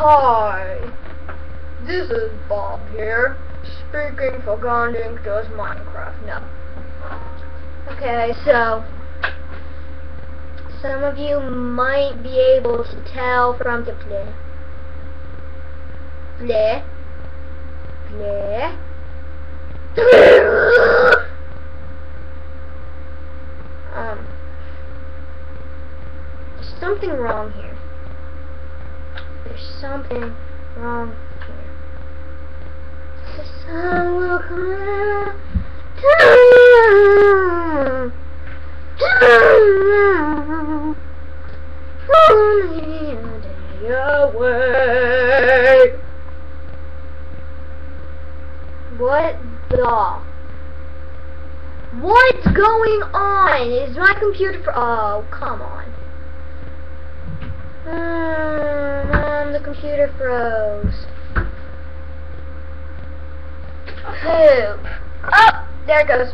Hi, this is Bob here, speaking for Gondink Does Minecraft. No. Okay, so some of you might be able to tell from the play. There's something wrong here. There's something wrong here. The sun will come out. Only a day away. What's going on? Is my computer oh, come on. The computer froze. Poop. Oh, there it goes.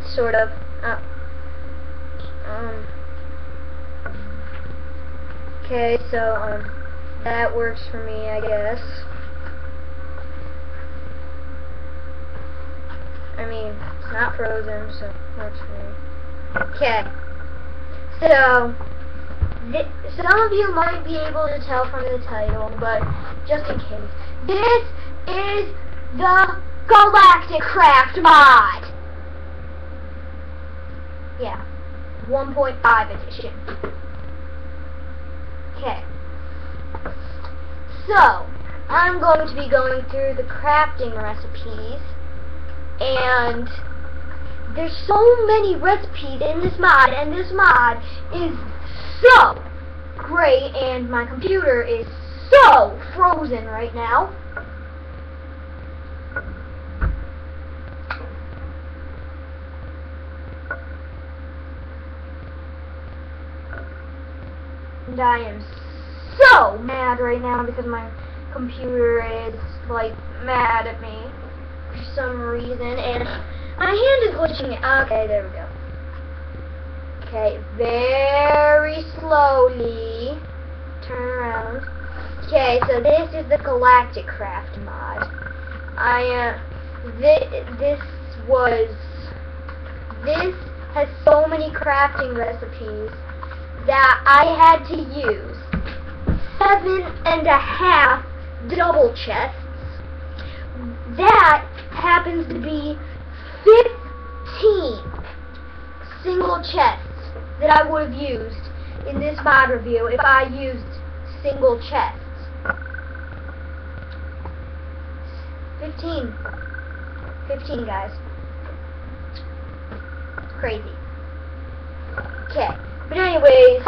Sort of. Okay, so, that works for me, I guess. I mean, it's not frozen, so it works for me. Okay. So, some of you might be able to tell from the title, but just in case. This is the GALACTICRAFT mod! Yeah. 1.5 edition. Okay. So, I'm going to be going through the crafting recipes, and there's so many recipes in this mod, and this mod is so great, and my computer is so frozen right now. And I am so mad right now because my computer is, like, mad at me for some reason, and my hand is glitching. Okay, there we go. Okay, very slowly turn around. Okay, so this is the GALACTICRAFT mod. This has so many crafting recipes that I had to use 7.5 double chests. That happens to be 15 single chests that I would have used in this mod review if I used single chests. 15, guys. It's crazy. Okay, but anyways,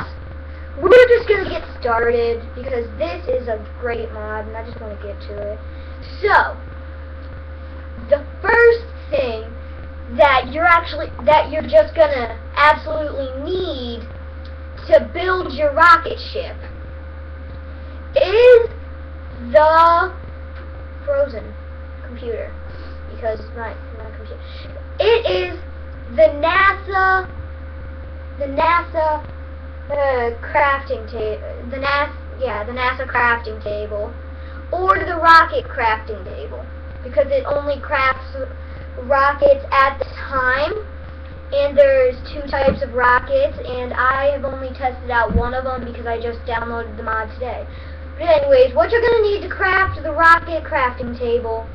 we're just gonna get started because this is a great mod and I just want to get to it. So, the first thing that you're just gonna absolutely need to build your rocket ship is the frozen computer, because my computer. It is the NASA crafting table, the NASA crafting table, or the rocket crafting table, because it only crafts rockets at the time, and there's 2 types of rockets, and I have only tested out one of them because I just downloaded the mod today. But anyways, what you're going to need to craft the rocket crafting table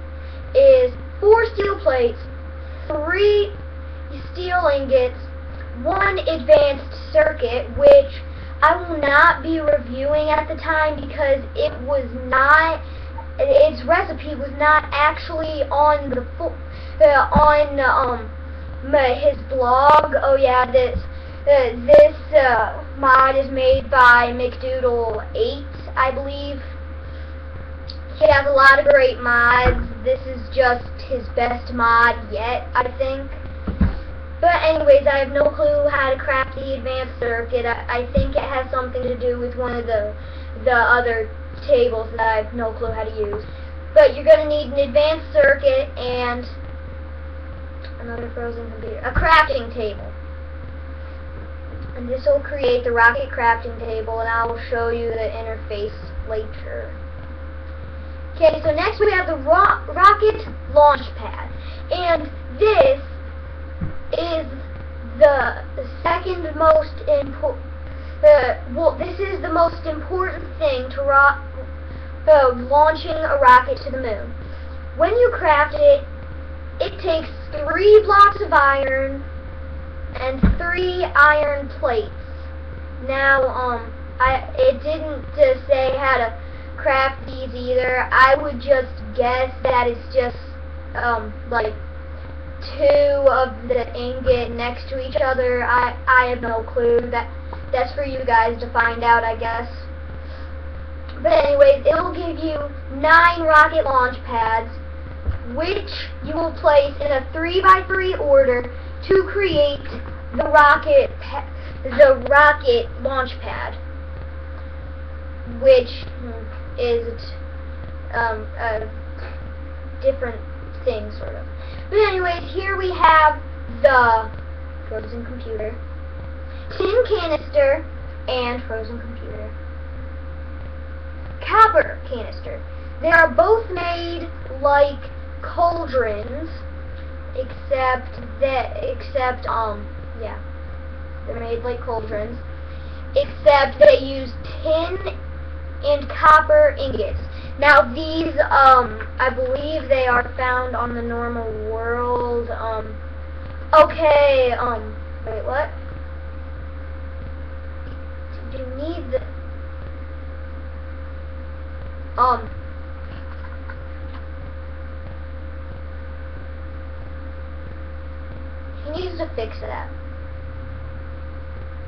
is 4 steel plates, 3 steel ingots, 1 advanced circuit, which I will not be reviewing at the time because its recipe was not actually on the his blog. Oh yeah, this mod is made by McDoodle8, I believe. He has a lot of great mods. This is just his best mod yet, I think. But anyways, I have no clue how to craft the advanced circuit. I think it has something to do with one of the other tables that I have no clue how to use. But you're going to need an advanced circuit and another frozen computer. A crafting table. And this will create the rocket crafting table, and I will show you the interface later. Okay, so next we have the rocket launch pad. And this is the second most important, this is the most important thing to launching a rocket to the moon. When you craft it, it takes 3 blocks of iron and 3 iron plates. Now, it didn't say how to craft these either. I would just guess that it's just, like 2 of the ingot next to each other. I have no clue. That's for you guys to find out, I guess. But anyways, it will give you 9 rocket launch pads, which you will place in a 3x3 order to create the rocket launch pad, which is a different thing, sort of. But anyways, here we have the frozen computer, tin canister, and frozen computer. Copper canister. They are both made like cauldrons, except they're made like cauldrons, except they use tin and copper ingots. Now these, I believe they are found on the normal world. Okay, wait, what? You need the, he needs to fix that.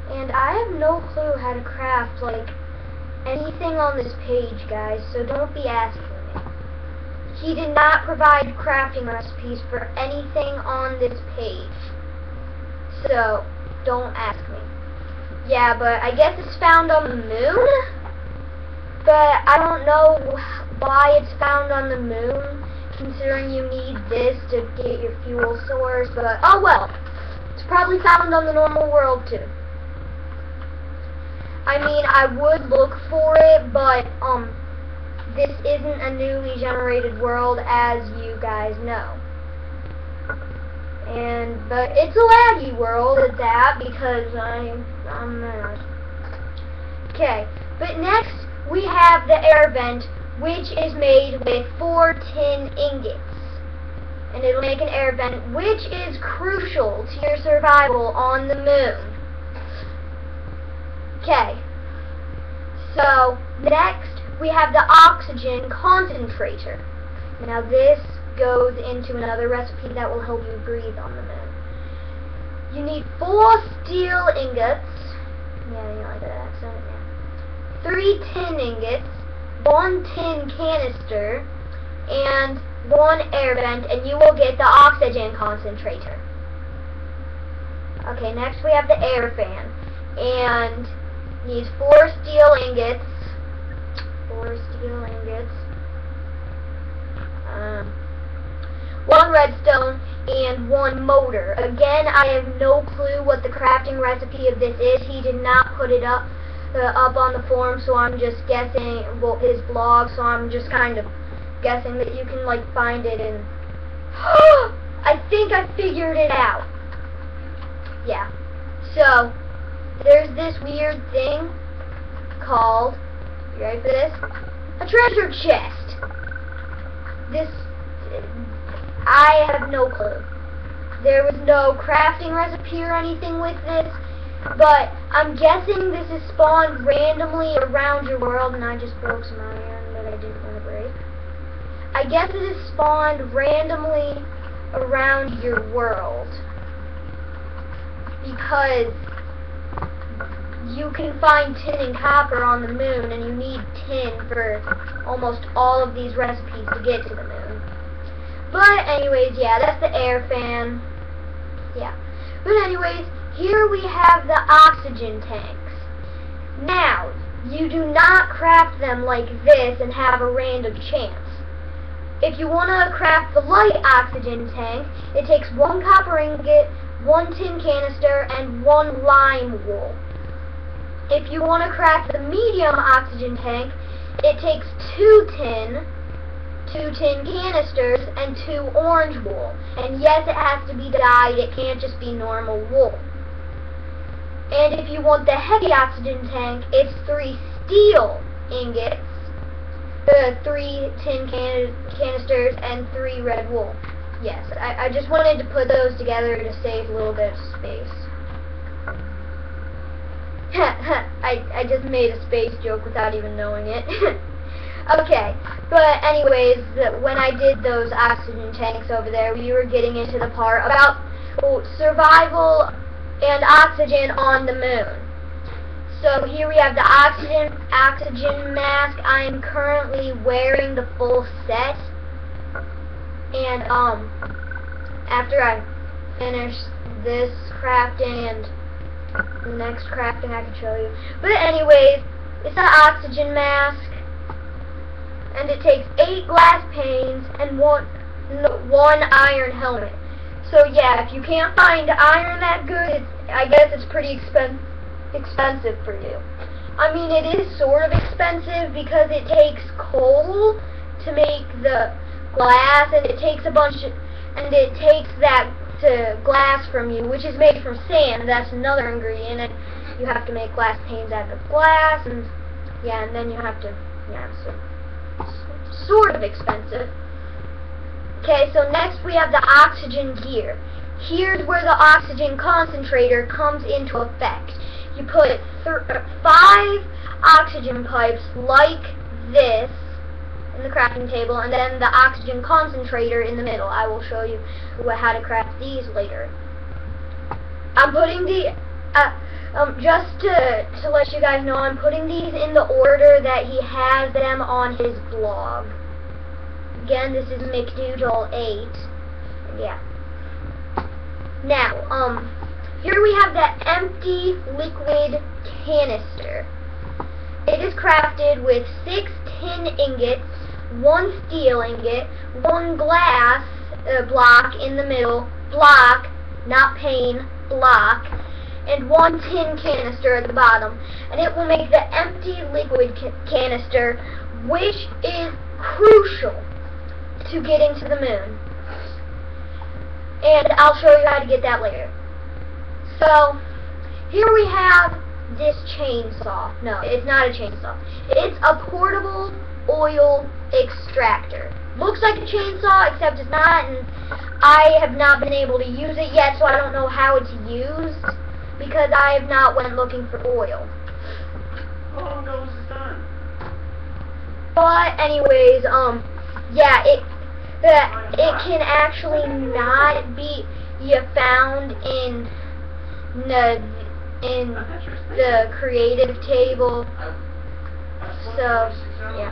And I have no clue how to craft, like, anything on this page, guys, so don't be asking me. He did not provide crafting recipes for anything on this page, so don't ask me. Yeah, but I guess it's found on the moon, but I don't know why it's found on the moon, considering you need this to get your fuel source, but oh well. It's probably found on the normal world, too. I mean, I would look for it, but, this isn't a newly generated world, as you guys know. But it's a laggy world at that, because I'm mad. Okay, but next we have the air vent, which is made with 4 tin ingots. And it'll make an air vent, which is crucial to your survival on the moon. Okay, so next we have the oxygen concentrator. Now this goes into another recipe that will help you breathe on the moon. You need 4 steel ingots. Yeah, you like that accent, yeah. 3 tin ingots, 1 tin canister, and 1 air vent, and you will get the oxygen concentrator. Okay, next we have the air fan, and needs 4 steel ingots, 1 redstone, and 1 motor. Again, I have no clue what the crafting recipe of this is. He did not put it up on the forum, so I'm just guessing, well, his blog, so I'm just kind of guessing that you can, like, find it in... I think I figured it out. Yeah. So, there's this weird thing called, you ready for this? A treasure chest. This, I have no clue. There was no crafting recipe or anything with this, but I'm guessing this is spawned randomly around your world, and I just broke some iron that I didn't want to break. I guess it is spawned randomly around your world, because you can find tin and copper on the moon, and you need tin for almost all of these recipes to get to the moon. But anyways, yeah, that's the air fan. Yeah. But anyways, here we have the oxygen tanks. Now, you do not craft them like this and have a random chance. If you want to craft the light oxygen tank, it takes 1 copper ingot, 1 tin canister, and 1 lime wool. if you want to craft the medium oxygen tank, it takes 2 tin canisters, and 2 orange wool. And yes, it has to be dyed, it can't just be normal wool. And if you want the heavy oxygen tank, it's 3 steel ingots, 3 tin canisters, and 3 red wool. Yes, I just wanted to put those together to save a little bit of space. I just made a space joke without even knowing it. Okay, but anyways, when I did those oxygen tanks over there, we were getting into the part about survival and oxygen on the moon. So here we have the oxygen mask. I am currently wearing the full set, and after I finish this crafting and the next crafting, I can show you. But anyways, it's an oxygen mask, and it takes 8 glass panes and one iron helmet. So yeah, if you can't find iron that good, I guess it's pretty expensive for you. I mean, it is sort of expensive because it takes coal to make the glass, and it takes that glass from you, which is made from sand. That's another ingredient, and you have to make glass panes out of glass, and yeah, and then you have to, yeah, so sort of expensive. Okay, so next we have the oxygen gear. Here's where the oxygen concentrator comes into effect. You put 5 oxygen pipes like this in the crafting table, and then the oxygen concentrator in the middle. I will show you how to craft these later. I'm putting the just to let you guys know, I'm putting these in the order that he has them on his blog. Again, this is McDoodle8. Yeah. Now, here we have the empty liquid canister. It is crafted with 6 tin ingots, 1 steel ingot, 1 glass block in the middle, block, not pane, block, and 1 tin canister at the bottom. And it will make the empty liquid canister, which is crucial to getting to the moon. And I'll show you how to get that later. So, here we have this chainsaw. No, it's not a chainsaw. It's a portable oil extractor. Looks like a chainsaw, except it's not, and I have not been able to use it yet, so I don't know how it's used, because I have not went looking for oil. How long ago was this done? But anyways, yeah, it can actually not be found in the creative table. So yeah.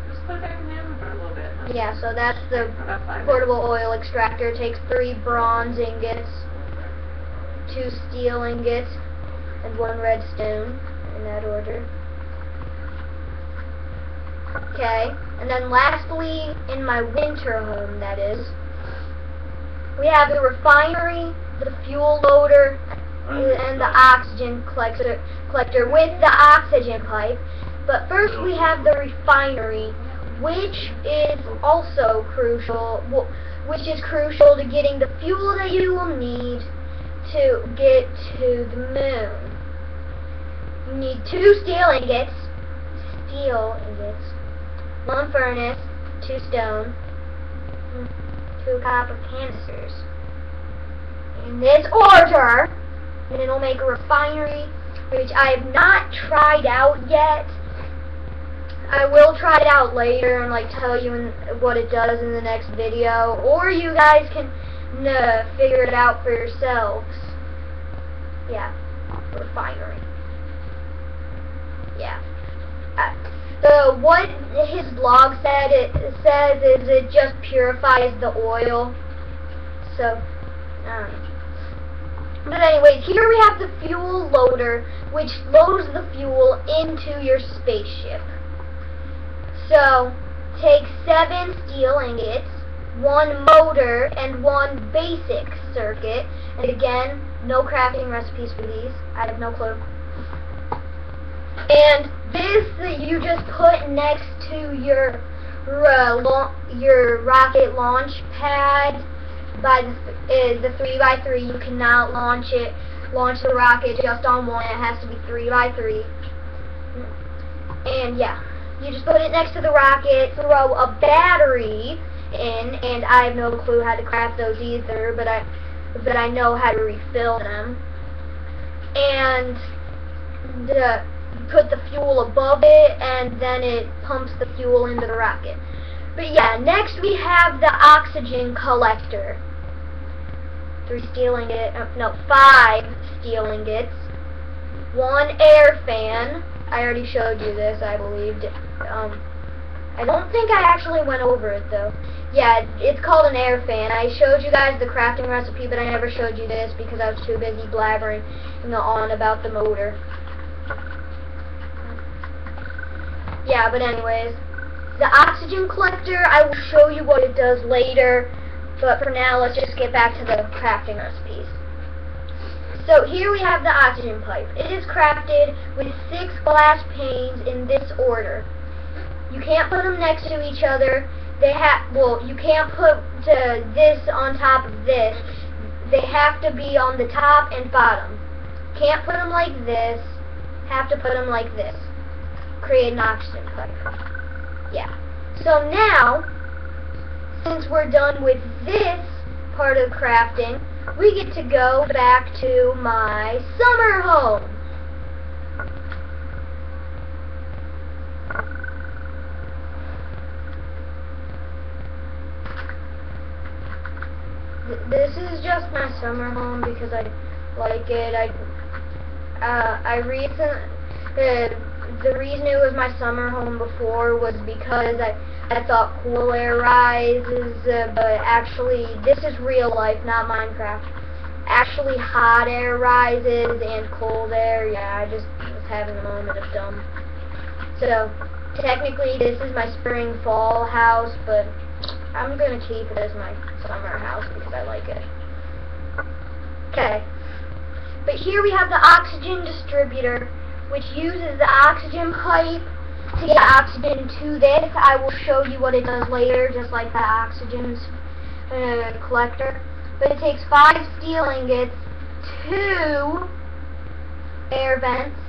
Just put it back in the oven for a little bit. Yeah, so that's the portable oil extractor. It takes 3 bronze ingots, 2 steel ingots, and 1 redstone, in that order. Okay, and then lastly, in my winter home, that is, we have the refinery, the fuel loader, and the oxygen collector with the oxygen pipe. But first we have the refinery, which is also crucial, to getting the fuel that you will need to get to the moon. You need 2 steel ingots, 1 furnace, 2 stone, 2 copper canisters. In this order, and it'll make a refinery, which I have not tried out yet. I will try it out later and tell you what it does in the next video, or you guys can figure it out for yourselves. Yeah, refinery. Yeah. What his blog says is it just purifies the oil. So, but anyways, here we have the fuel loader, which loads the fuel into your spaceship. So, take 7 steel ingots, 1 motor, and 1 basic circuit. And again, no crafting recipes for these. I have no clue. you just put next to your rocket launch pad by the 3x3. You cannot launch the rocket just on one. It has to be 3x3. And yeah, you just put it next to the rocket, throw a battery in, and I have no clue how to craft those either, but I know how to refill them. And put the fuel above it, and then it pumps the fuel into the rocket. But yeah, next we have the oxygen collector. 5 steel ingots, 1 air fan. I already showed you this, I believe. I don't think I actually went over it though. Yeah, it's called an air fan. I showed you guys the crafting recipe, but I never showed you this because I was too busy blabbering on about the motor. Yeah, but anyways, the oxygen collector, I will show you what it does later, but for now, let's just get back to the crafting recipes. So here we have the oxygen pipe. It is crafted with 6 glass panes in this order. You can't put them next to each other. You can't put this on top of this. They have to be on the top and bottom. Can't put them like this. Have to put them like this. Create an oxygen pipe. Yeah. So now, since we're done with this part of crafting, we get to go back to my summer home. This is just my summer home because I like it. The reason it was my summer home before was because I thought cool air rises, but actually this is real life, not Minecraft. Actually hot air rises and cold air. Yeah, I just was having a moment of dumb. So technically this is my spring fall house, but I'm gonna keep it as my summer house because I like it. Okay. But here we have the oxygen distributor, which uses the oxygen pipe to get oxygen to this. I will show you what it does later, just like the oxygen collector. But it takes 5 steel ingots, 2 air vents,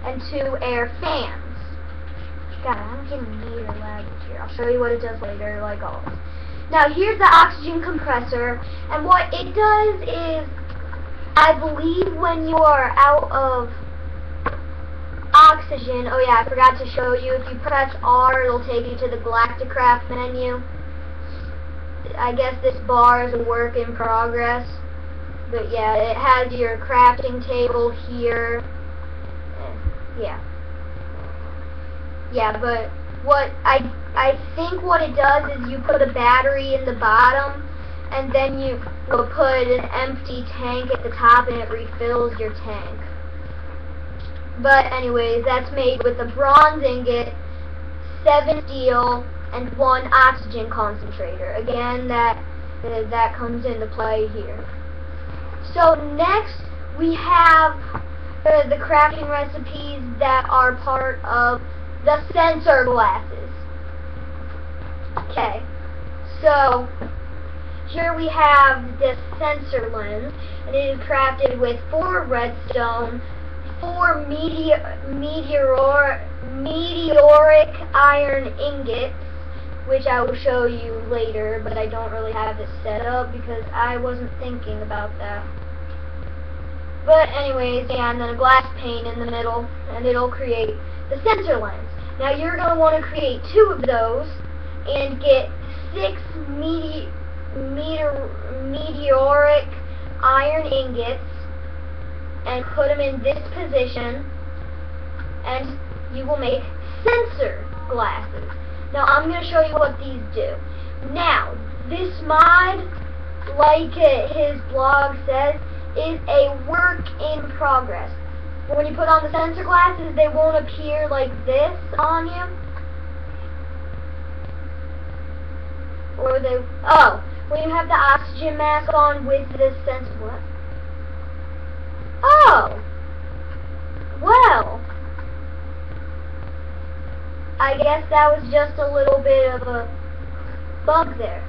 and 2 air fans. God, I'm getting meter language here. I'll show you what it does later, like always. Now here's the oxygen compressor, and what it does is, I believe when you are out of oxygen, oh yeah, I forgot to show you, if you press R, it'll take you to the GALACTICRAFT menu. I guess this bar is a work in progress, but yeah, it has your crafting table here. Yeah, but what I think what it does is you put a battery in the bottom, and then you will put an empty tank at the top, and it refills your tank. But anyways, that's made with a bronze ingot, 7 steel, and 1 oxygen concentrator. Again, that comes into play here. So next we have the crafting recipes that are part of the sensor glasses. Okay, so here we have the sensor lens, and it is crafted with 4 redstone, 4 meteoric iron ingots, which I will show you later, but I don't really have this set up because I wasn't thinking about that. But anyways, yeah, and then a glass pane in the middle, and it'll create the sensor lens. Now you're going to want to create 2 of those, and get 6 meteoric iron ingots, and put them in this position, and you will make sensor glasses. Now I'm going to show you what these do. Now, this mod, like his blog says, is a work in progress. When you put on the sensor glasses, they won't appear like this on you. Or they, when you have the oxygen mask on with this sensor, what? Oh! Well. I guess that was just a little bit of a bug there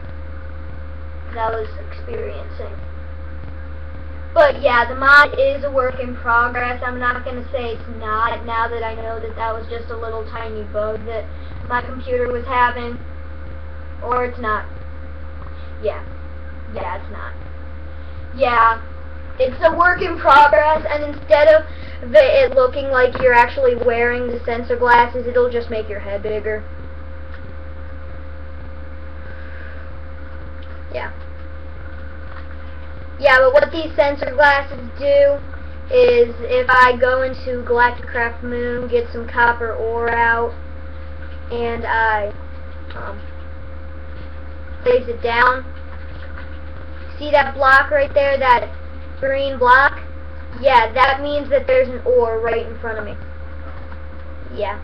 that I was experiencing. But yeah, the mod is a work in progress. I'm not going to say it's not, now that I know that that was just a little tiny bug that my computer was having. Or it's not. Yeah, it's not. Yeah, it's a work in progress, and instead of it looking like you're actually wearing the sensor glasses, it'll just make your head bigger. Yeah, but what these sensor glasses do is, if I go into GALACTICRAFT Moon, get some copper ore out, and I place it down, see that block right there, that green block? Yeah, that means that there's an ore right in front of me. Yeah.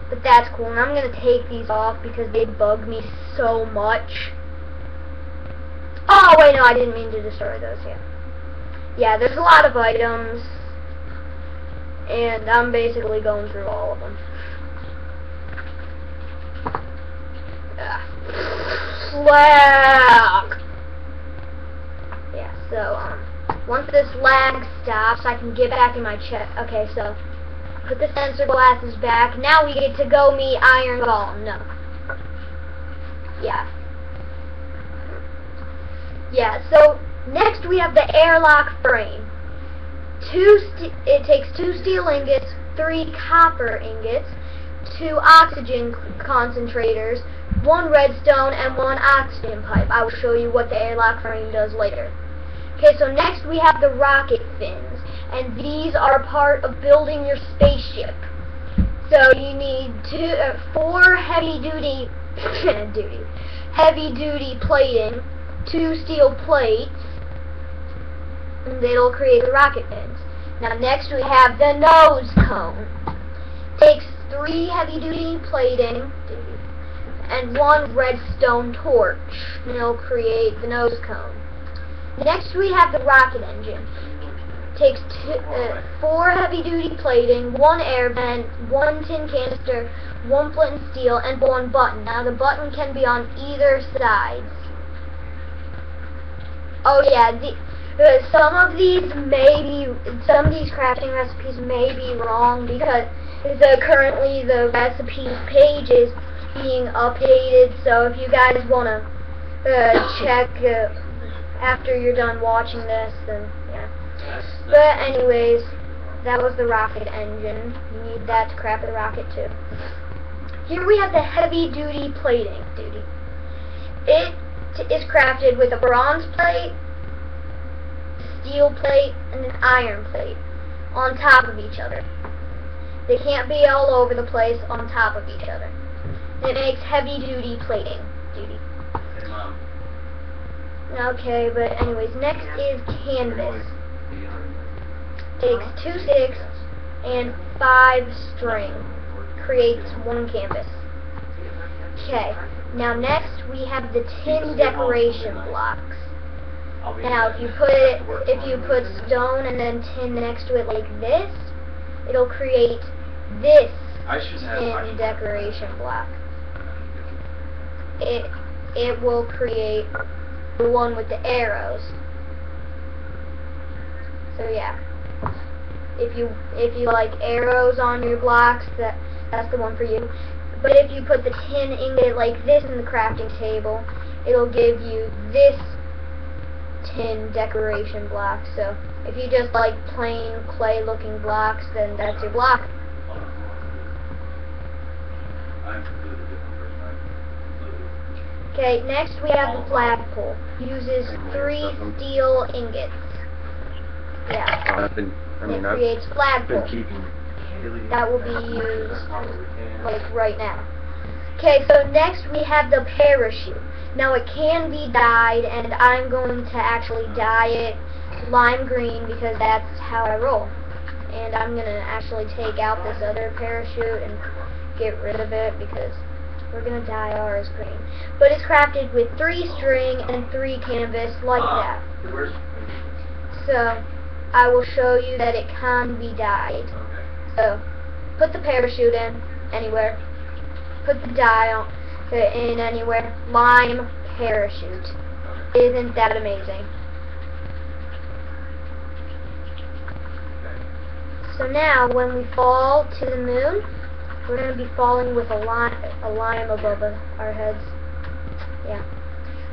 But that's cool, and I'm going to take these off because they bug me so much. Oh, wait, no, I didn't mean to destroy those yet. Yeah, there's a lot of items, and I'm basically going through all of them. Lag! Yeah, so, once this lag stops, I can get back in my chest. Okay, so, put the sensor glasses back. Now we get to go meet Iron Golem. No. Yeah, so next we have the airlock frame. It takes 2 steel ingots, 3 copper ingots, 2 oxygen concentrators, 1 redstone, and 1 oxygen pipe. I will show you what the airlock frame does later. Okay, so next we have the rocket fins, and these are part of building your spaceship. So you need 4 heavy-duty plating, 2 steel plates, and it'll create the rocket fins. Now next we have the nose cone. Takes 3 heavy-duty plating and 1 redstone torch, and it'll create the nose cone. Next we have the rocket engine. Takes 4 heavy-duty plating, 1 air vent, 1 tin canister, 1 flint and steel, and 1 button. Now the button can be on either sides. Oh yeah, some of these crafting recipes may be wrong because currently the recipes page is being updated. So if you guys want to check after you're done watching this, then yeah. But anyways, that was the rocket engine. You need that to craft the rocket too. Here we have the heavy-duty plating. It is crafted with a bronze plate, steel plate, and an iron plate on top of each other. They can't be all over the place on top of each other. It makes heavy-duty plating. Hey, Mom. Okay, but anyways, next is canvas. Takes 2 sticks and 5 string. Creates 1 canvas. Okay, now next we have the tin decoration blocks. Now if you put stone and then tin next to it like this, it'll create this tin decoration block. It will create the one with the arrows. So yeah, if you like arrows on your blocks, that's the one for you. But if you put the tin ingot like this in the crafting table, it'll give you this tin decoration block. So if you just like plain clay looking blocks, then that's your block. Okay, next we have the flagpole. Uses 3 steel ingots. Yeah. It creates flagpole. That will be used like right now. Okay, so next we have the parachute. Now it can be dyed, and I'm going to actually dye it lime green because that's how I roll. And I'm going to actually take out this other parachute and get rid of it because we're going to dye ours green. But it's crafted with 3 string and 3 canvas like that. So I will show you that it can be dyed. So put the parachute in anywhere. put the dye on in anywhere. Lime parachute. Isn't that amazing? So now, when we fall to the moon, we're going to be falling with a lime above our heads. Yeah.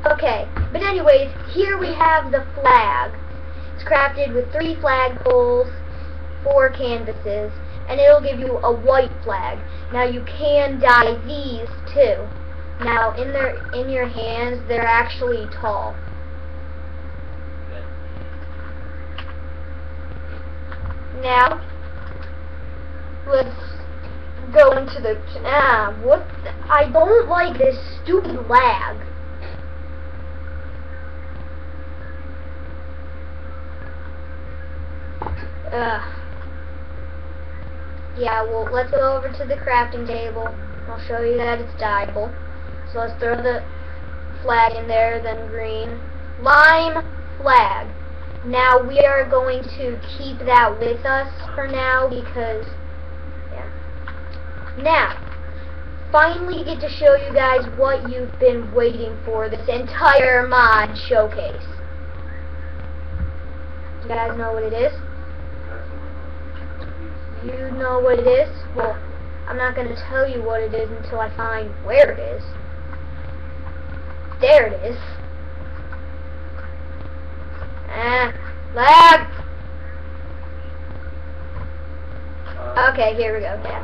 Okay, but anyways, here we have the flag. It's crafted with 3 flagpoles, 4 canvases, and it'll give you a white flag. Now you can dye these too. Now in your hands, they're actually tall. Now let's go into the I don't like this stupid lag. Yeah, well, let's go over to the crafting table. I'll show you that it's dyeable. So let's throw the flag in there, then green. Lime flag. Now we are going to keep that with us for now because, yeah. Now, finally get to show you guys what you've been waiting for this entire mod showcase. You guys know what it is? You know what it is? Well, I'm not going to tell you what it is until I find where it is. There it is. Lag! Okay, here we go. Yeah.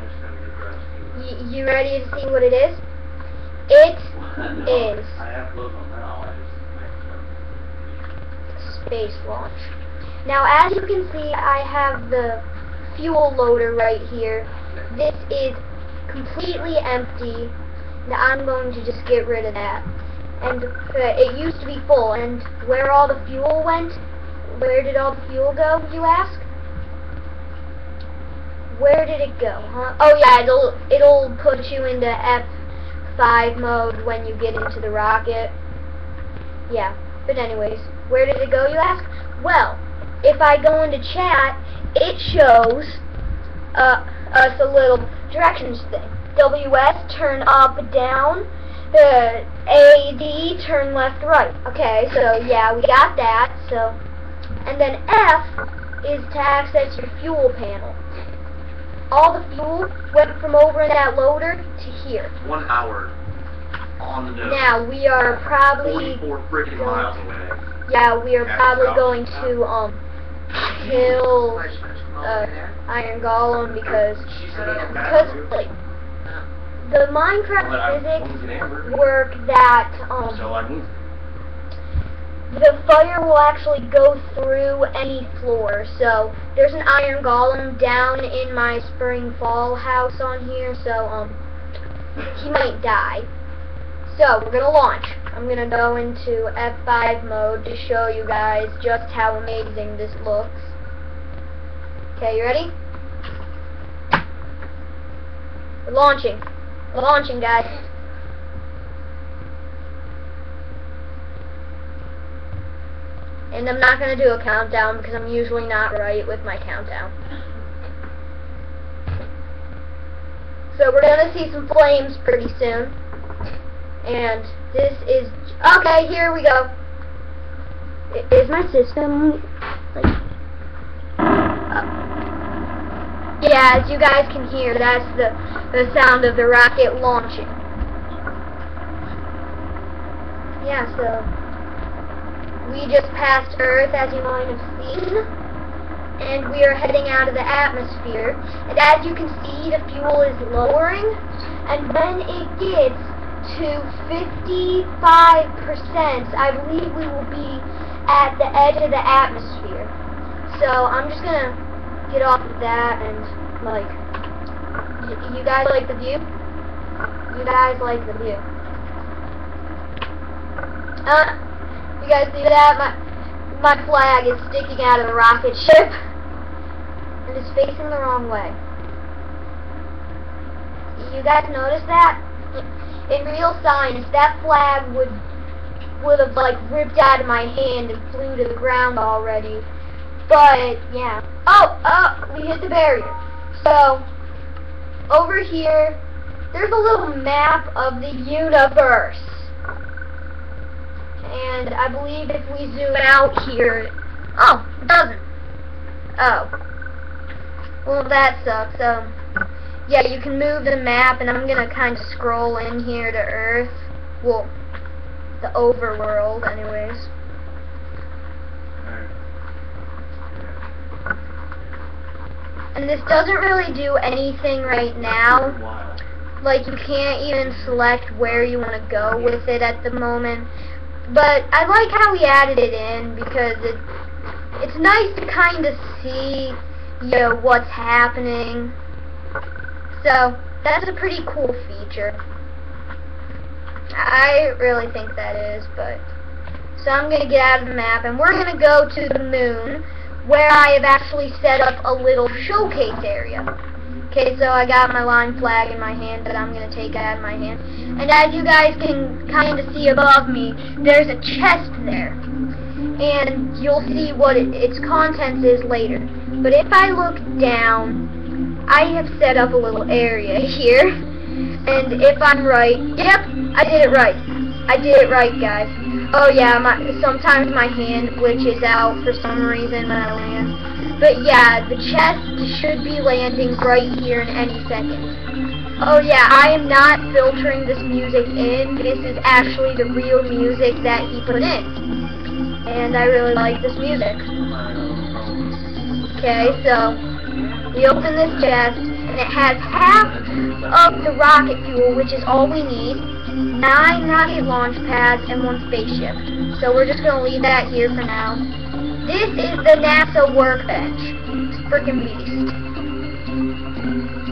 You ready to see what it is? It is I have clothes on now. space launch. Now, as you can see, I have the fuel loader right here. This is completely empty. Now I'm going to just get rid of that. And it used to be full. And where all the fuel went? Where did all the fuel go, you ask? Where did it go, huh? Oh yeah, it'll put you into F5 mode when you get into the rocket. Yeah, but anyways, where did it go, you ask? Well, if I go into chat, it shows us a little directions thing. WS, turn up, down. The AD, turn left, right. Okay, so yeah, we got that. So, and then F is to access your fuel panel. All the fuel went from over in that loader to here. 1 hour on the nose. Now we are probably 44 freaking miles away. Yeah, we are probably going to kill Iron Golem because like the Minecraft physics work that the fire will actually go through any floor. So there's an Iron Golem down in my spring fall house on here, so he might die. So we're gonna launch. I'm gonna go into F5 mode to show you guys just how amazing this looks. Okay, you ready? We're launching. We're launching, guys. And I'm not going to do a countdown because I'm usually not right with my countdown. So we're going to see some flames pretty soon. And this is... Okay, here we go. Is my system... yeah, as you guys can hear, that's the sound of the rocket launching. Yeah, so... we just passed Earth, as you might have seen, and we are heading out of the atmosphere. And as you can see, the fuel is lowering, and when it gets to 55%, I believe we will be at the edge of the atmosphere. So I'm just gonna get off of that and, like, you guys like the view? You guys like the view? You guys see that? My flag is sticking out of the rocket ship. And it's facing the wrong way. You guys notice that? In real science, that flag would have like ripped out of my hand and flew to the ground already. But yeah. Oh, we hit the barrier. So over here there's a little map of the universe. And I believe if we zoom out here, oh, it doesn't. Oh. Well, that sucks. Yeah, you can move the map, and I'm going to kind of scroll in here to Earth. Well, the overworld, anyways. And this doesn't really do anything right now. Like, you can't even select where you want to go with it at the moment. But I like how we added it in, because it's nice to kind of see, you know, what's happening. So, that's a pretty cool feature. I really think that is, but... So I'm going to get out of the map, and we're going to go to the moon, where I have actually set up a little showcase area. Okay, so I got my line flag in my hand that I'm going to take out of my hand. And as you guys can kind of see above me, there's a chest there. And you'll see what its contents is later. But if I look down, I have set up a little area here. And if I'm right, yep, I did it right. I did it right, guys. Oh yeah, sometimes my hand glitches out for some reason when I land. But yeah, the chest should be landing right here in any second. Oh yeah, I am not filtering this music in. This is actually the real music that he put in. And I really like this music. Okay, so we open this chest, and it has half of the rocket fuel, which is all we need, 9 rocket launch pads, and 1 spaceship. So we're just going to leave that here for now. This is the NASA workbench. It's a freaking beast.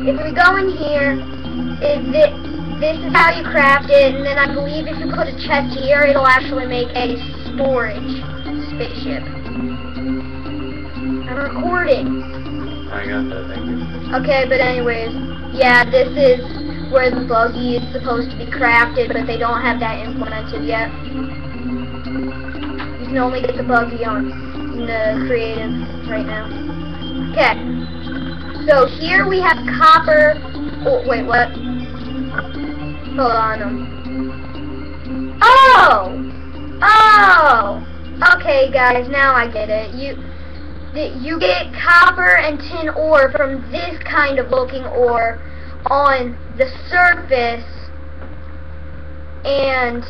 If we go in here, this is how you craft it, and then I believe if you put a chest here, it'll actually make a storage spaceship. I'm recording. I got that, thank you. Okay, but anyways, yeah, this is where the buggy is supposed to be crafted, but they don't have that implemented yet. You can only get the buggy on the creative right now. Okay, so here we have copper. Oh, wait, what? Hold on. Oh! Okay, guys, now I get it. You get copper and tin ore from this kind of looking ore on the surface, and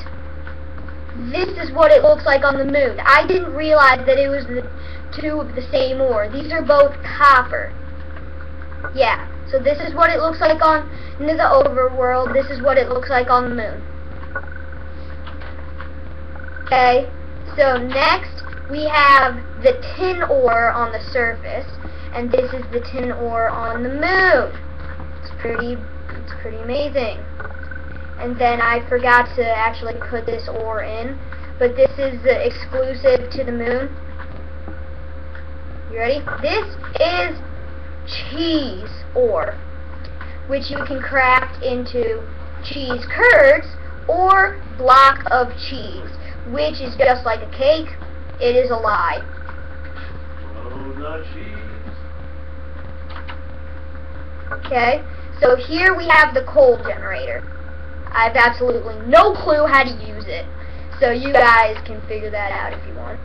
this is what it looks like on the moon. I didn't realize that it was the 2 of the same ore. These are both copper. Yeah, so this is what it looks like on the overworld. This is what it looks like on the moon. Okay, so next we have the tin ore on the surface, and this is the tin ore on the moon. It's pretty amazing. And then I forgot to actually put this ore in, but this is exclusive to the moon. You ready? This is cheese ore, which you can craft into cheese curds or block of cheese, which is just like a cake. It is a lie. Oh, the cheese. Okay, so here we have the coal generator. I have absolutely no clue how to use it, so you guys can figure that out if you want.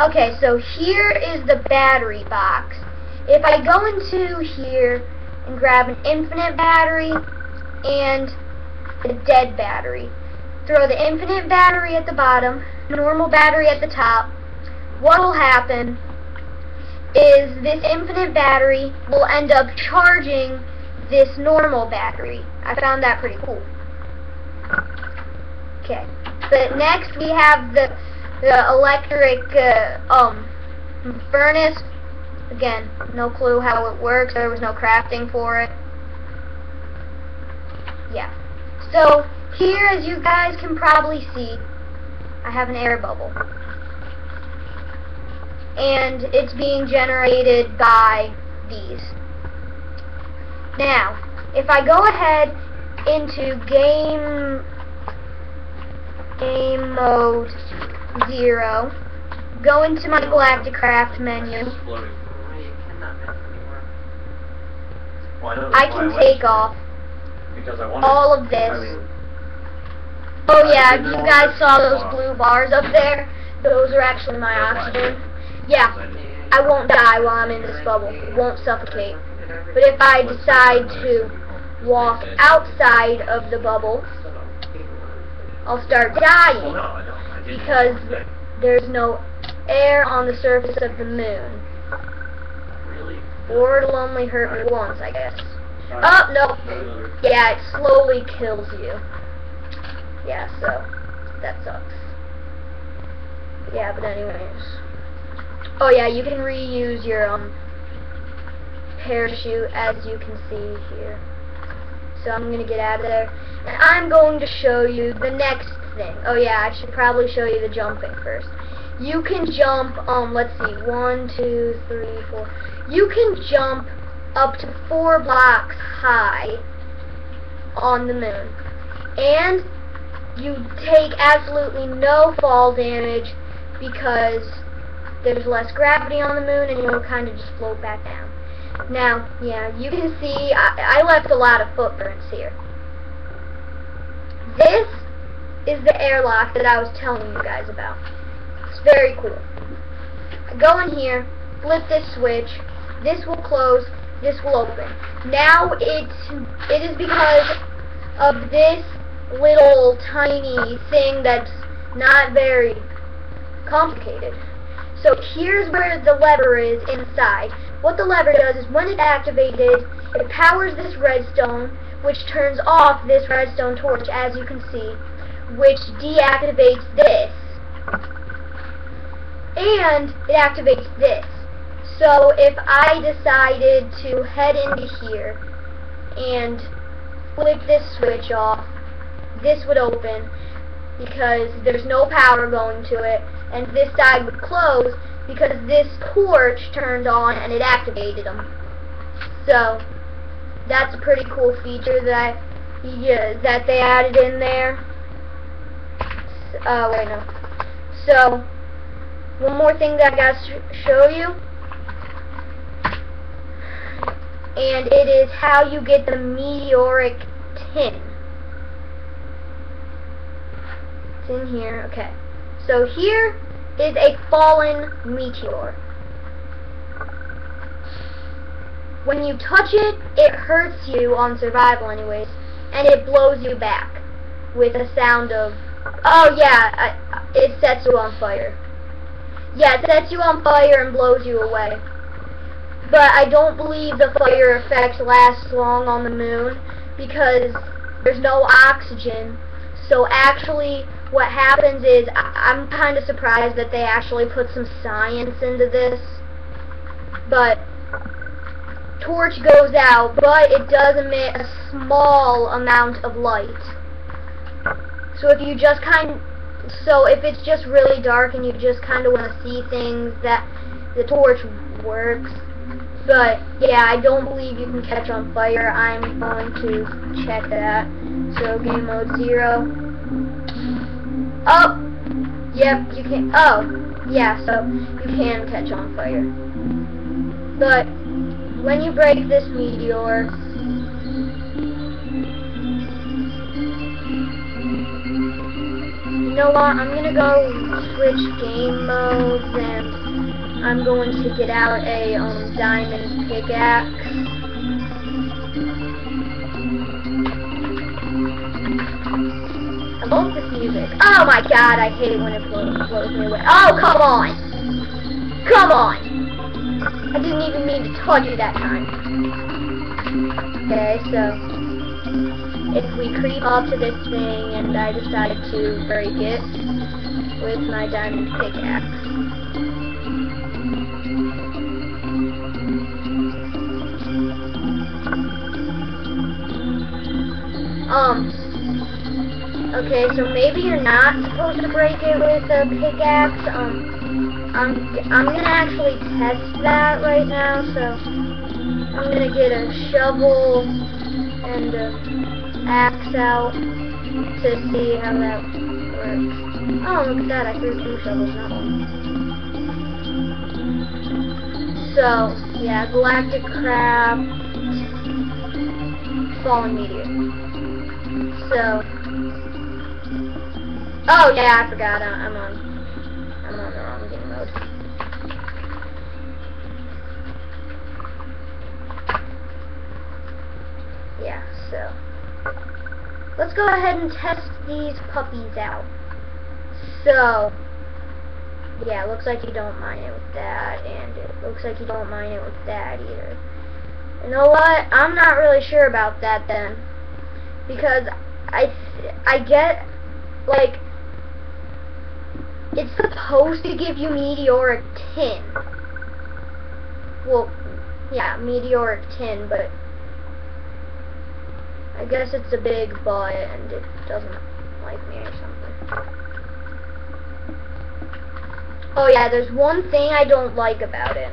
Okay, so here is the battery box. If I go into here and grab an infinite battery and a dead battery, throw the infinite battery at the bottom, normal battery at the top, what will happen is this infinite battery will end up charging this normal battery. I found that pretty cool. Okay, but next we have the electric furnace. Again, no clue how it works. There was no crafting for it. Yeah. So here, as you guys can probably see, I have an air bubble. And it's being generated by these. Now, if I go ahead into game mode 0, go into my GALACTICRAFT menu, I can take off. because I wanted. all of this. I mean, Oh yeah, if you guys saw those blue bars up there, those are actually my oxygen. Yeah, I won't die while I'm in this bubble. It won't suffocate. But if I decide to walk outside of the bubble, I'll start dying because there's no air on the surface of the moon. Or it'll only hurt me once, I guess. Oh, no. Yeah, it slowly kills you. Yeah, so that sucks. Yeah, but anyways. Oh yeah, you can reuse your parachute, as you can see here. So I'm gonna get out of there, and I'm going to show you the next thing. Oh yeah, I should probably show you the jumping first. You can jump, let's see, 1, 2, 3, 4. You can jump up to 4 blocks high on the moon, and you take absolutely no fall damage because there's less gravity on the moon, and you'll kind of just float back down. Now, yeah, you can see I left a lot of footprints here. This is the airlock that I was telling you guys about. It's very cool. Go in here, flip this switch, this will close, this will open. Now it is because of this little tiny thing that's not very complicated. So here's where the lever is inside. What the lever does is when it's activated, it powers this redstone, which turns off this redstone torch, as you can see, which deactivates this. And it activates this. So if I decided to head into here and flip this switch off, this would open because there's no power going to it, and this side would close because this torch turned on and it activated them. So that's a pretty cool feature that they added in there. Wait, no. So one more thing that I gotta show you, and it is how you get the meteoric tin. It's in here. Okay. So here is a fallen meteor. When you touch it, it hurts you on survival anyways, and it blows you back with a sound of, oh yeah, it sets you on fire. Yeah, it sets you on fire and blows you away. But I don't believe the fire effect lasts long on the moon because there's no oxygen. So actually what happens is, I'm kind of surprised that they actually put some science into this. But torch goes out, but it does emit a small amount of light. So if you just if it's just really dark and you just kind of want to see things, that the torch works. But yeah, I don't believe you can catch on fire. I'm going to check that. So game mode 0. Oh, yep, you can. Oh, yeah, so you can catch on fire. But when you break this meteor, you know what? I'm gonna go switch game modes, and I'm going to get out a diamond pickaxe. I love this music. Oh my god, I hate it when it blows me away. Oh, come on! Come on! I didn't even mean to touch you that time. Okay, so if we creep up to this thing and I decide to break it with my diamond pickaxe. Okay, so maybe you're not supposed to break it with a pickaxe. I'm gonna actually test that right now, so I'm gonna get a shovel and an axe out to see how that works. Oh, look at that, I threw 2 shovels, not 1. So, yeah, GALACTICRAFT Fallen Meteor. So, oh yeah, I forgot. I'm on the wrong game mode. Yeah, so let's go ahead and test these puppies out. So, yeah, it looks like you don't mind it with that, and it looks like you don't mind it with that either. You know what? I'm not really sure about that then, because I get, like, it's supposed to give you meteoric tin. Well, yeah, meteoric tin, but I guess it's a big but, and it doesn't like me or something. Oh yeah, there's one thing I don't like about it.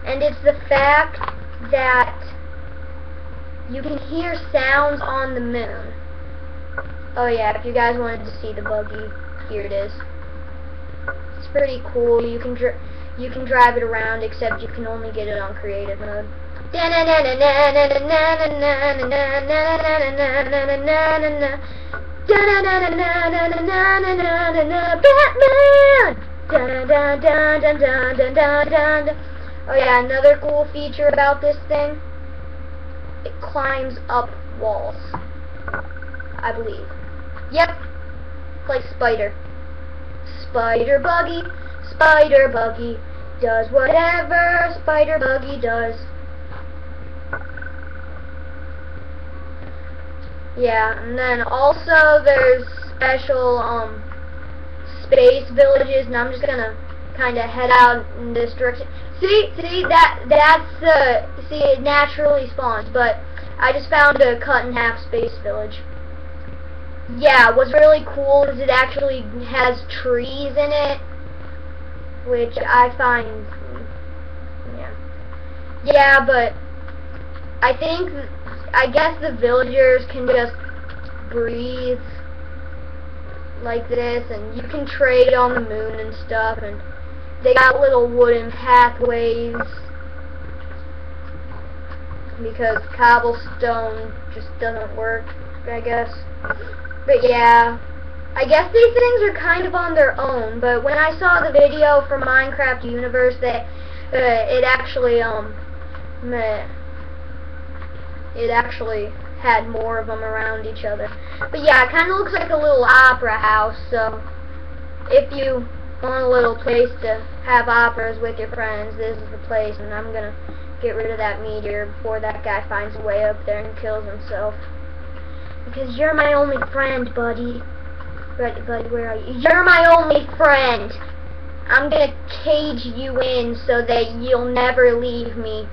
And it's the fact that you can hear sounds on the moon. Oh yeah, if you guys wanted to see the buggy, here it is. It's pretty cool. You can drive it around, except you can only get it on creative mode. Batman! Oh yeah, another cool feature about this thing, it climbs up walls, I believe. Yep, like Spider. Spider Buggy does whatever Spider Buggy does. Yeah, and then also there's special space villages, and I'm just gonna kind of head out in this direction. See, it naturally spawns, but I just found a cut-in-half space village. Yeah, what's really cool is it actually has trees in it, which I find, yeah, but I guess the villagers can just breathe like this, and you can trade on the moon and stuff, and they got little wooden pathways because cobblestone just doesn't work, I guess. But yeah, I guess these things are kind of on their own, but when I saw the video for Minecraft Universe, that it actually had more of them around each other. But yeah, it kind of looks like a little opera house, so if you want a little place to have operas with your friends, this is the place, and I'm gonna get rid of that meteor before that guy finds a way up there and kills himself. Because you're my only friend, buddy. Buddy, where are you? You're my only friend! I'm gonna cage you in so that you'll never leave me.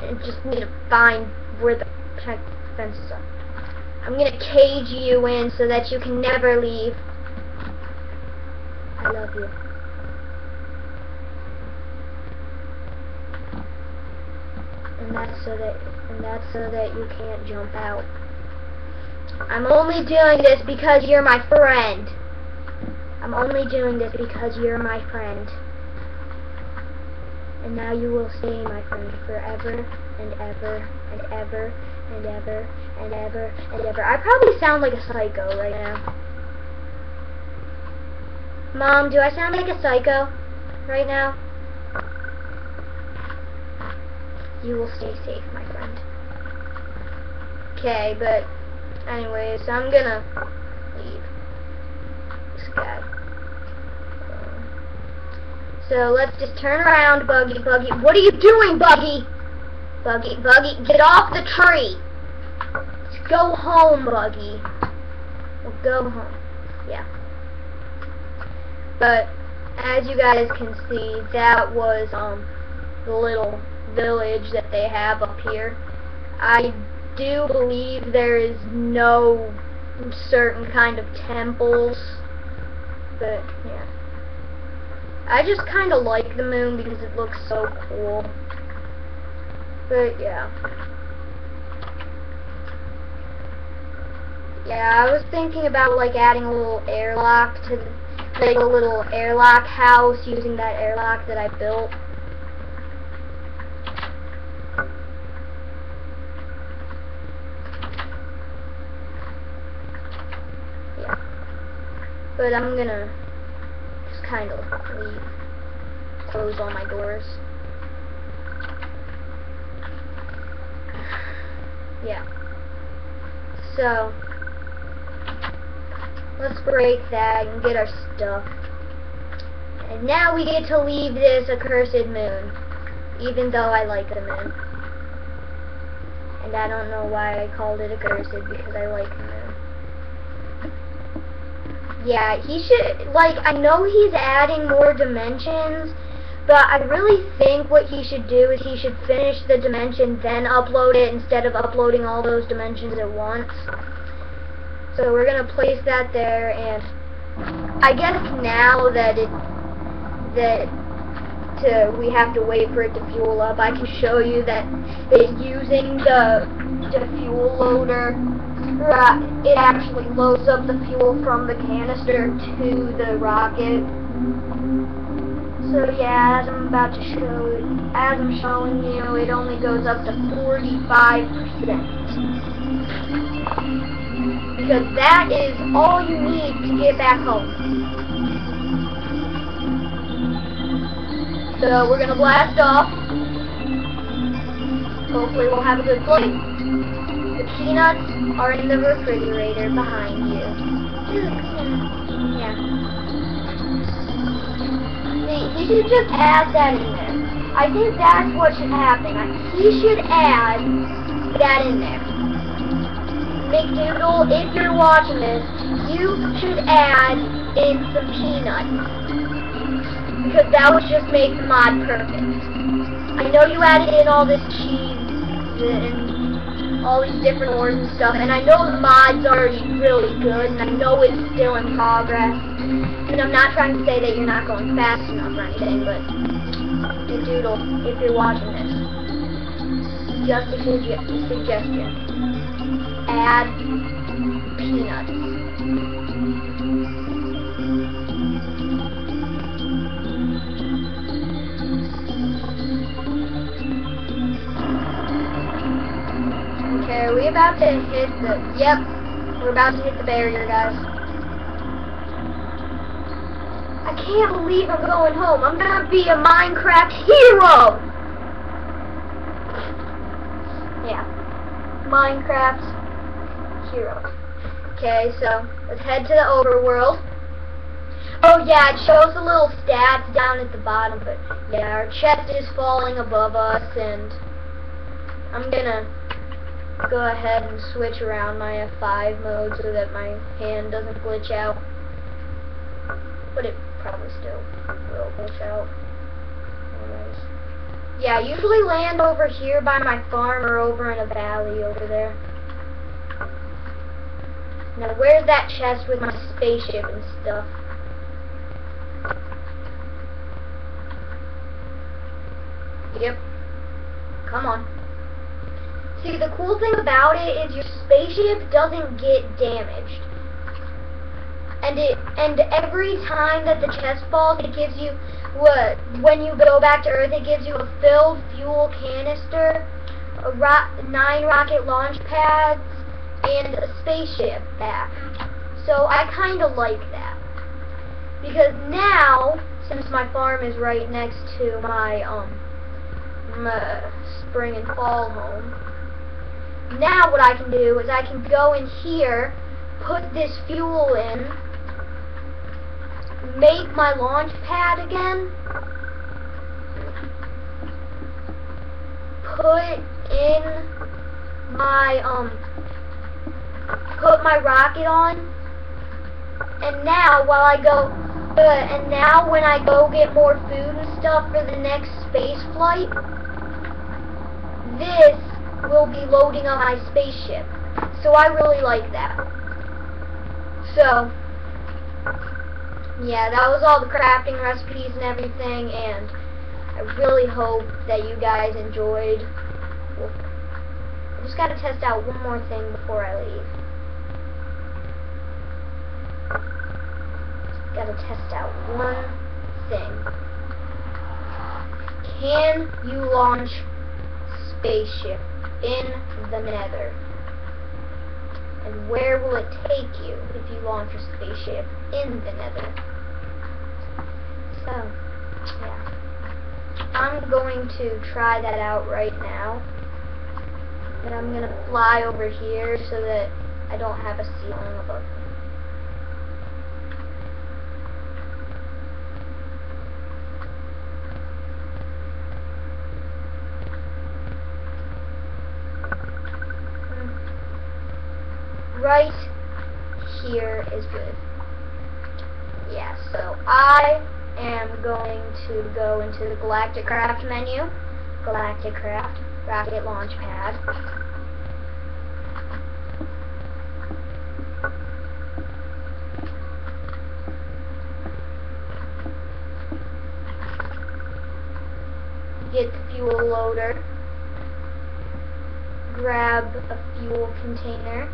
I just need to find where the fences are. I'm gonna cage you in so that you can never leave. I love you. And that's so that you can't jump out. I'm only doing this because you're my friend. I'm only doing this because you're my friend. And now you will stay my friend forever and ever and ever and ever and ever and ever. I probably sound like a psycho right now. Mom, do I sound like a psycho right now? You will stay safe, my friend. Okay, but anyways, I'm gonna leave this guy. So let's just turn around, Buggy. What are you doing, Buggy? Buggy, get off the tree. Let's go home, Buggy. We'll go home. Yeah. But as you guys can see, that was the little village that they have up here. I do believe there is no certain kind of temples, but yeah. I just kind of like the moon because it looks so cool. But yeah. Yeah, I was thinking about like adding a little airlock to like a little airlock house using that airlock that I built. But I'm gonna just kind of close all my doors. Yeah. So, let's break that and get our stuff. And now we get to leave this accursed moon, even though I like the moon. And I don't know why I called it accursed, because I like the moon. Yeah, he should, like, I know he's adding more dimensions, but I really think what he should do is he should finish the dimension, then upload it, instead of uploading all those dimensions at once. So we're going to place that there, and I guess now that we have to wait for it to fuel up, I can show you that using the fuel loader, it actually loads up the fuel from the canister to the rocket. So yeah, as I'm showing you, it only goes up to 45%. Because that is all you need to get back home. So we're gonna blast off. Hopefully we'll have a good flight. The peanuts are in the refrigerator behind you. Yeah. He should just add that in there. I think that's what should happen. He should add that in there. McDoodle, if you're watching this, you should add in some peanuts. Because that would just make the mod perfect. I know you added in all this cheese and all these different ores and stuff, and I know the mod's already really good, and I know it's still in progress. And I'm not trying to say that you're not going fast enough or anything, but McDoodle, if you're watching this, just a suggestion. Add peanuts. Okay, are we about to hit the... Yep, we're about to hit the barrier, guys. I can't believe I'm going home. I'm gonna be a Minecraft hero! Yeah. Minecraft hero. Okay, so let's head to the overworld. Oh yeah, it shows the little stats down at the bottom, but yeah, our chest is falling above us, and I'm gonna go ahead and switch around my F5 mode so that my hand doesn't glitch out. But it probably still will glitch out. Anyways. Yeah, I usually land over here by my farm or over in a valley over there. Now, where's that chest with my spaceship and stuff? Yep. Come on. See, the cool thing about it is your spaceship doesn't get damaged. And every time that the chest falls, it gives you when you go back to Earth, it gives you a filled fuel canister, 9 rocket launch pads, and a spaceship back. So I kind of like that. Because now, since my farm is right next to my spring and fall home, now what I can do is I can go in here, put this fuel in, make my launch pad again, put in my put my rocket on, and now when I go get more food and stuff for the next space flight, this will be loading on my spaceship. So I really like that. So yeah, that was all the crafting recipes and everything, and I really hope that you guys enjoyed. I just gotta test out one more thing before I leave. Gotta test out one thing. Can you launch spaceship in the Nether? And where will it take you if you launch a spaceship in the Nether? So, yeah. I'm going to try that out right now. And I'm going to fly over here so that I don't have a ceiling above me. Right here is good. Yeah, so I am going to go into the GALACTICRAFT menu. GALACTICRAFT, rocket launch pad. Get the fuel loader. Grab a fuel container.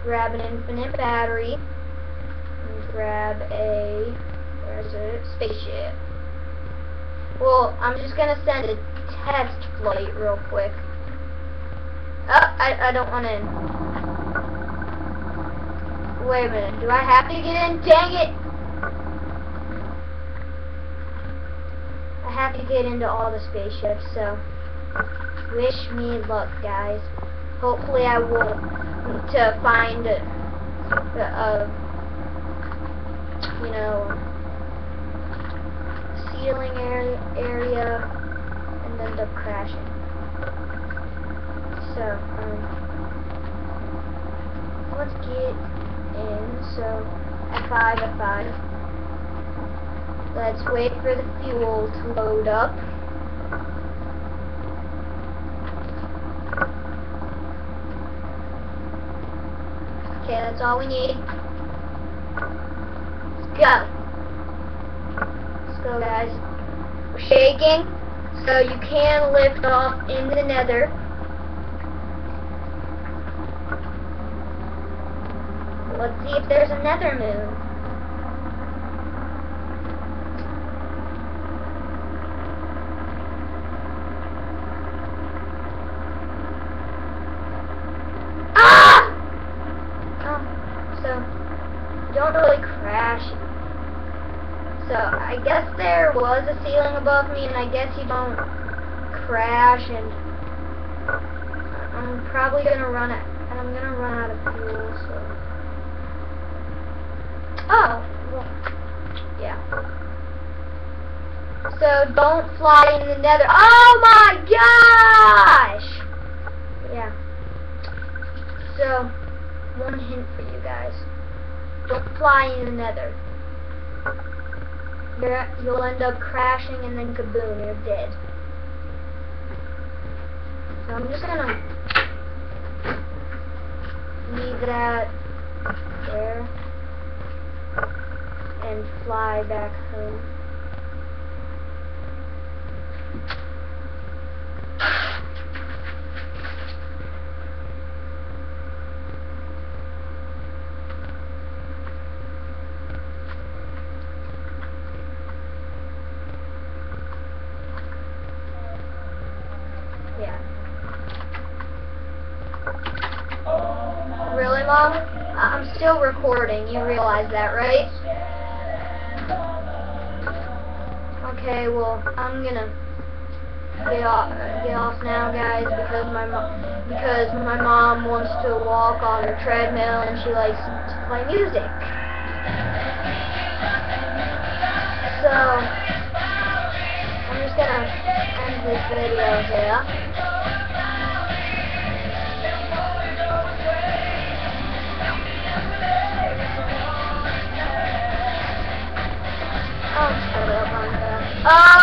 Grab an infinite battery. And grab a, where is it? Spaceship. Well, I'm just gonna send a test flight real quick. Oh, I don't want in. Wait a minute, do I have to get in? Dang it! I have to get into all the spaceships, so wish me luck, guys. Hopefully I will to find you know, ceiling area and end up crashing. So, let's get in. So, F5, F5. Let's wait for the fuel to load up. Okay, that's all we need. Let's go. Let's go, guys. We're shaking, so you can lift off in the Nether. Let's see if there's a Nether moon. Don't really crash. So I guess there was a ceiling above me, and I guess you don't crash. And I'm probably gonna run it, and I'm gonna run out of fuel. So well, yeah. So don't fly in the Nether. Oh my gosh! Yeah. So one hint for you guys. Don't fly in the Nether. You'll end up crashing and then kaboom, you're dead. So I'm just gonna leave that there and fly back home. Yeah. Really, Mom? I'm still recording. You realize that, right? Okay, well, I'm gonna get off now, guys, because my mom wants to walk on her treadmill and she likes to play music. So I'm just gonna end this video here.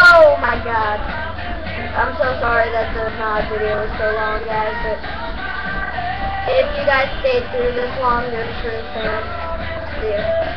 Oh my god. I'm so sorry that the mod video was so long, guys, but if you guys stayed through this long, you're a true fan. See ya.